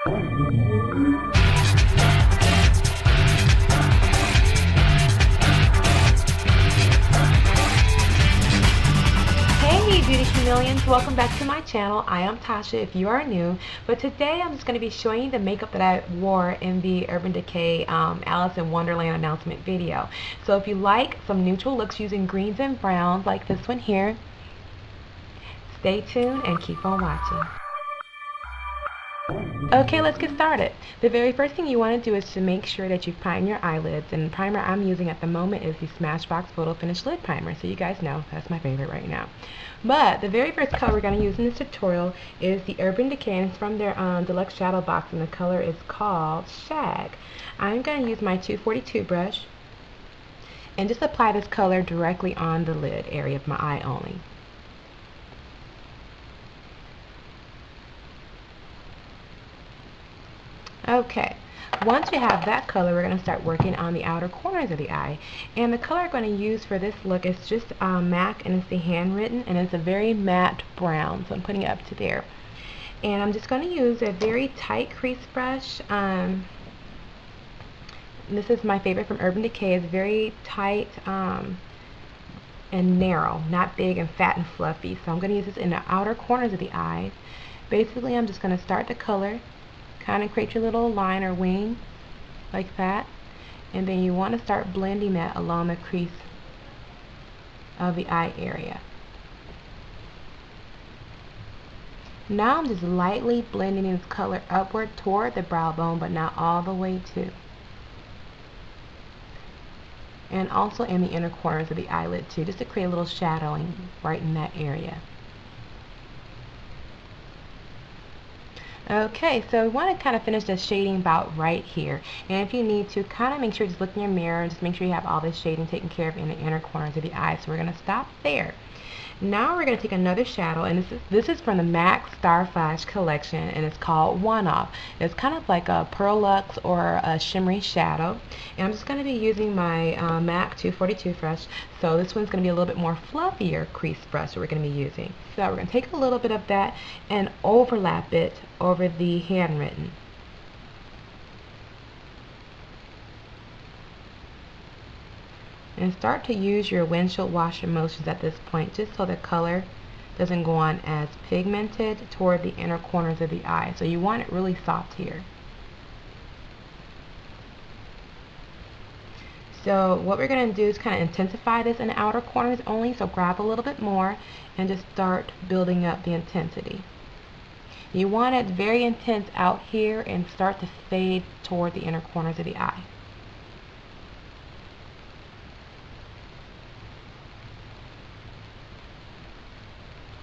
Hey Beauty Chameleons, welcome back to my channel. I am Tasha if you are new, but today I'm just going to be showing you the makeup that I wore in the Urban Decay Alice in Wonderland announcement video. So if you like some neutral looks using greens and browns like this one here, stay tuned and keep on watching. Okay, let's get started. The very first thing you want to do is to make sure that you prime your eyelids, and the primer I'm using at the moment is the Smashbox Photo Finish Lid Primer, so you guys know that's my favorite right now. But the very first color we're going to use in this tutorial is the Urban Decay, and it's from their deluxe shadow box, and the color is called Shag. I'm going to use my 242 brush and just apply this color directly on the lid area of my eye only. Okay, once we have that color, we're going to start working on the outer corners of the eye. And the color I'm going to use for this look is just MAC, and it's the Handwritten, and it's a very matte brown, so I'm putting it up to there. And I'm just going to use a very tight crease brush. This is my favorite from Urban Decay. It's very tight and narrow, not big and fat and fluffy. So I'm going to use this in the outer corners of the eyes. Basically, I'm just going to start the color. Kind of create your little line or wing like that, and then you want to start blending that along the crease of the eye area. Now I'm just lightly blending this color upward toward the brow bone, but not all the way to, and also in the inner corners of the eyelid too, just to create a little shadowing right in that area. Okay, so we want to kind of finish the shading about right here, and if you need to, kind of make sure, just look in your mirror and just make sure you have all this shading taken care of in the inner corners of the eye. So we're going to stop there. Now we're going to take another shadow, and this is from the MAC Star Flash collection, and it's called One Off. It's kind of like a Pearl Luxe or a shimmery shadow, and I'm just going to be using my MAC 242 brush. So this one's going to be a little bit more fluffier crease brush that we're going to be using. So we're going to take a little bit of that and overlap it over the Handwritten. And start to use your windshield washer motions at this point, just so the color doesn't go on as pigmented toward the inner corners of the eye. So you want it really soft here. So what we're going to do is kind of intensify this in the outer corners only, so grab a little bit more and just start building up the intensity. You want it very intense out here and start to fade toward the inner corners of the eye.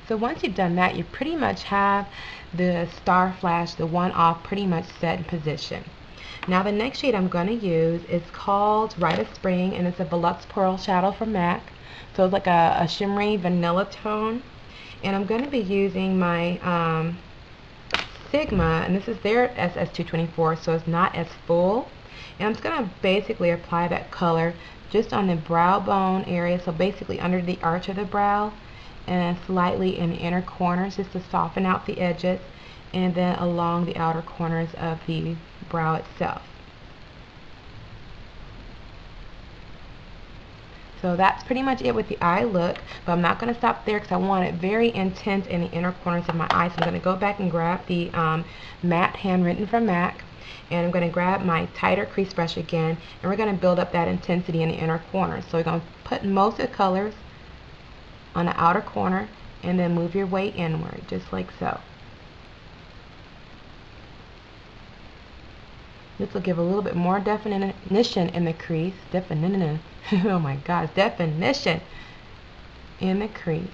So once you've done that, you pretty much have the Star Flash, the One Off, pretty much set in position. Now the next shade I'm going to use is called Rite Spring, and it's a Voluptuous Pearl shadow from MAC. So it's like a shimmery vanilla tone. And I'm going to be using my Sigma, and this is their SS224, so it's not as full. And I'm just going to basically apply that color just on the brow bone area, so basically under the arch of the brow, and slightly in the inner corners just to soften out the edges, and then along the outer corners of the brow itself. So that's pretty much it with the eye look, but I'm not going to stop there because I want it very intense in the inner corners of my eye. So I'm going to go back and grab the matte Handwritten from MAC, and I'm going to grab my tighter crease brush again, and we're going to build up that intensity in the inner corners. So we're going to put most of the colors on the outer corner and then move your way inward, just like so. This will give a little bit more definition in the crease. Oh my gosh, definition in the crease.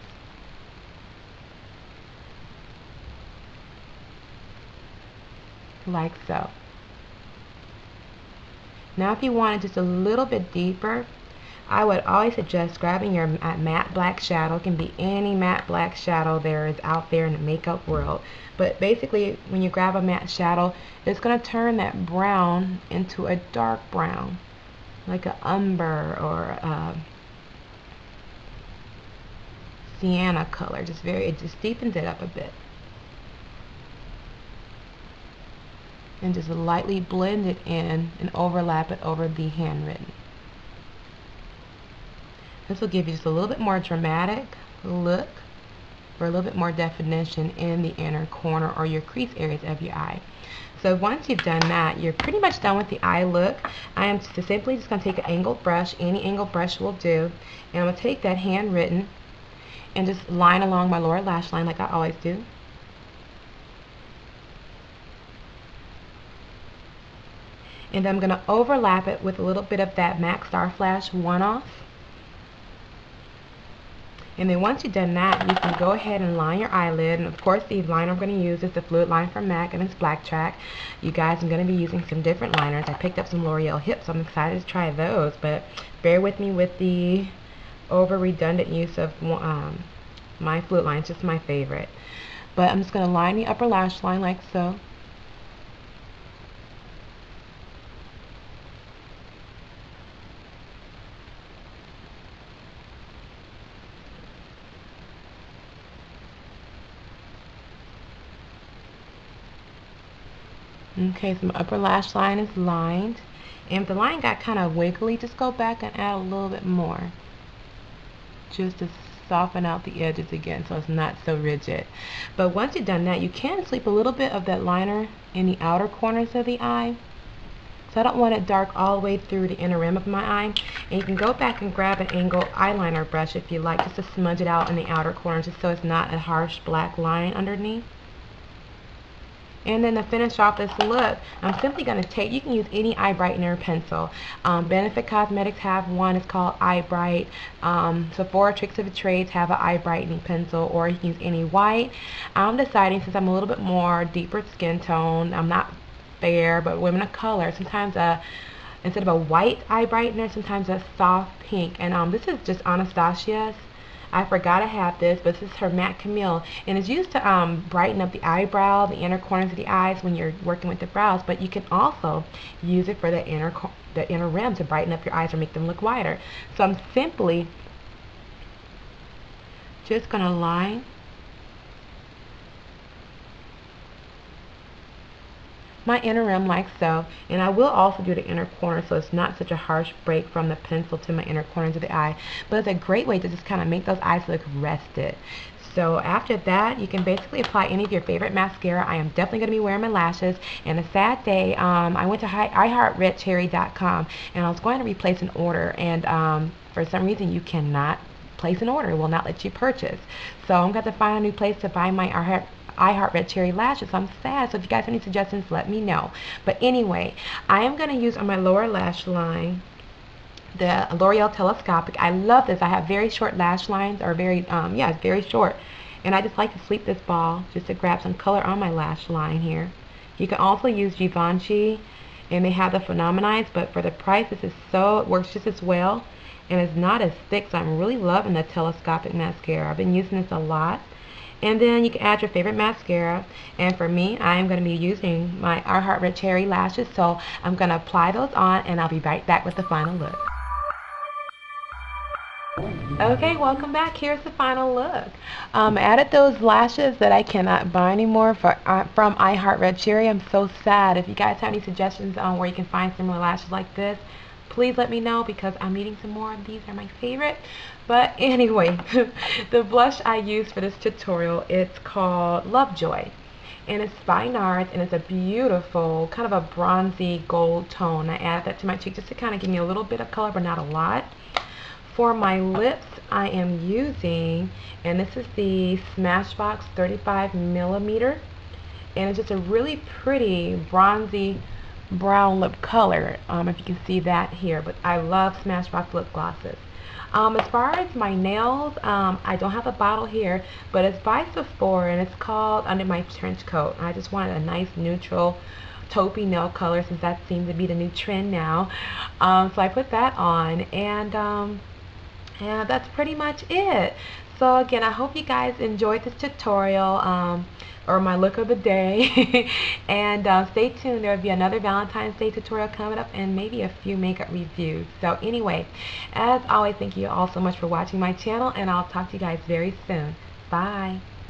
Like so. Now if you want it just a little bit deeper, I would always suggest grabbing your matte black shadow. It can be any matte black shadow there is out there in the makeup world. But basically, when you grab a matte shadow, it's going to turn that brown into a dark brown, like an umber or a sienna color. It just deepens it up a bit. and just lightly blend it in and overlap it over the handwritten. This will give you just a little bit more dramatic look, or a little bit more definition in the inner corner or your crease areas of your eye. So once you've done that, you're pretty much done with the eye look. I am simply just going to take an angled brush, any angled brush will do, and I'm going to take that handwritten and just line along my lower lash line like I always do. And then I'm going to overlap it with a little bit of that MAC Star Flash one-off. And then once you've done that, you can go ahead and line your eyelid. And of course, the liner I'm going to use is the Fluidline from MAC, and it's Black Track. You guys, I'm going to be using some different liners. I picked up some Loreal Hips, so I'm excited to try those. But bear with me with the over redundant use of my Fluidline. It's just my favorite. But I'm just going to line the upper lash line like so. Okay, so my upper lash line is lined. And if the line got kind of wiggly, just go back and add a little bit more, just to soften out the edges again so it's not so rigid. But once you've done that, you can sweep a little bit of that liner in the outer corners of the eye. So I don't want it dark all the way through the inner rim of my eye. And you can go back and grab an angled eyeliner brush if you like, just to smudge it out in the outer corners, just so it's not a harsh black line underneath. And then to finish off this look, I'm simply going to take, you can use any eye brightener pencil. Benefit Cosmetics have one, it's called Eye Bright. Sephora Tricks of the Trades have an eye brightening pencil, or you can use any white. I'm deciding, since I'm a little bit more deeper skin tone, I'm not fair, but women of color, sometimes instead of a white eye brightener, sometimes a soft pink. And this is just Anastasia's. I forgot I have this, but this is her Matte Camille, and it's used to brighten up the eyebrow, the inner corners of the eyes when you're working with the brows. But you can also use it for the inner rim to brighten up your eyes or make them look wider. So I'm simply just going to line my inner rim like so, and I will also do the inner corner so it's not such a harsh break from the pencil to my inner corners of the eye. But it's a great way to just kind of make those eyes look rested. So after that, you can basically apply any of your favorite mascara. I am definitely going to be wearing my lashes. And a sad day, I went to iHeartRedCherry.com and I was going to replace an order, and for some reason you cannot place an order. It will not let you purchase. So I'm going to find a new place to buy my iHeart Red Cherry lashes. I'm sad, so if you guys have any suggestions, let me know. But anyway, I am going to use on my lower lash line the Loreal Telescopic. I love this. I have very short lash lines, or very, yeah, it's very short. And I just like to sweep this ball just to grab some color on my lash line here. You can also use Givenchy, and they have the Phenomenize, but for the price, this is so, it works just as well. And it's not as thick, so I'm really loving the Telescopic mascara. I've been using this a lot. And then you can add your favorite mascara. And for me, I am going to be using my iHeart Red Cherry lashes. So I'm going to apply those on, and I'll be right back with the final look. Okay, welcome back. Here's the final look. Added those lashes that I cannot buy anymore from iHeart Red Cherry. I'm so sad. If you guys have any suggestions on where you can find similar lashes like this, please let me know, because I'm needing some more. These are my favorite. But anyway, the blush I used for this tutorial, it's called Lovejoy. And it's by NARS, and it's a beautiful, kind of a bronzy gold tone. I added that to my cheek just to kind of give me a little bit of color, but not a lot. For my lips, I am using, and this is the Smashbox 35mm. And it's just a really pretty bronzy brown lip color, if you can see that here. But I love Smashbox lip glosses. As far as my nails, I don't have a bottle here, but it's by Sephora, and it's called Under My Trench Coat. I just wanted a nice neutral taupey nail color, since that seems to be the new trend now. So I put that on, and yeah, that's pretty much it. So again, I hope you guys enjoyed this tutorial, or my look of the day. And stay tuned. There will be another Valentine's Day tutorial coming up, and maybe a few makeup reviews. So anyway, as always, thank you all so much for watching my channel, and I'll talk to you guys very soon. Bye.